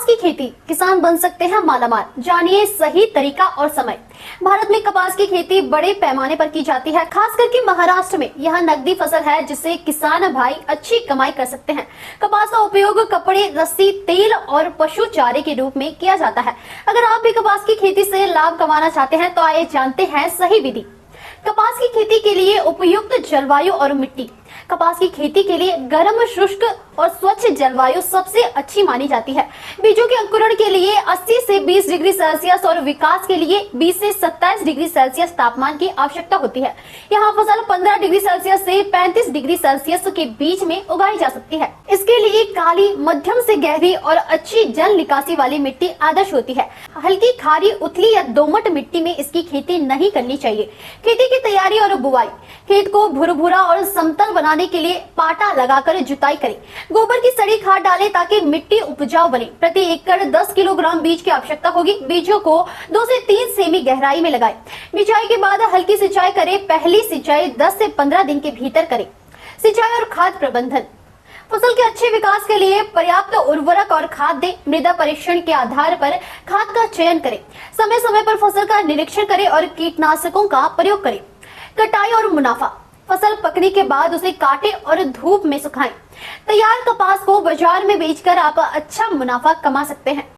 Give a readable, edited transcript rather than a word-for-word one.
की खेती, किसान बन सकते हैं मालामाल। जानिए सही तरीका और समय। भारत में कपास की खेती बड़े पैमाने पर की जाती है, खास करके महाराष्ट्र में। यह नकदी फसल है जिससे किसान भाई अच्छी कमाई कर सकते हैं। कपास का उपयोग कपड़े, रस्सी, तेल और पशु चारे के रूप में किया जाता है। अगर आप भी कपास की खेती से लाभ कमाना चाहते हैं तो आइए जानते हैं सही विधि। कपास की खेती के लिए उपयुक्त जलवायु और मिट्टी। कपास की खेती के लिए गर्म, शुष्क और स्वच्छ जलवायु सबसे अच्छी मानी जाती है। बीजों के अंकुरण के लिए 80 से 20 डिग्री सेल्सियस और विकास के लिए 20 से 27 डिग्री सेल्सियस तापमान की आवश्यकता होती है। यहाँ फसल 15 डिग्री सेल्सियस से 35 डिग्री सेल्सियस के बीच में उगाई जा सकती है। इसके लिए काली, मध्यम से गहरी और अच्छी जल निकासी वाली मिट्टी आदर्श होती है। हल्की खारी, उथली या दोमट मिट्टी में इसकी खेती नहीं करनी चाहिए। खेती की तैयारी और बुआई। खेत को भुरभुरा और समतल बनाने के लिए पाटा लगाकर जुताई करें। गोबर की सड़ी खाद डालें ताकि मिट्टी उपजाऊ बने। प्रति एकड़ 10 किलोग्राम बीज की आवश्यकता होगी। बीजों को 2 से 3 सेमी गहराई में लगाएं। बिछाई के बाद हल्की सिंचाई करें। पहली सिंचाई 10 से 15 दिन के भीतर करें। सिंचाई और खाद प्रबंधन। फसल के अच्छे विकास के लिए पर्याप्त उर्वरक और खाद दें। मृदा परीक्षण के आधार पर खाद का चयन करें। समय समय पर फसल का निरीक्षण करें और कीटनाशकों का प्रयोग करें। कटाई और मुनाफा। फसल पकने के बाद उसे काटें और धूप में सुखाएं। तैयार कपास को बाजार में बेचकर आप अच्छा मुनाफा कमा सकते हैं।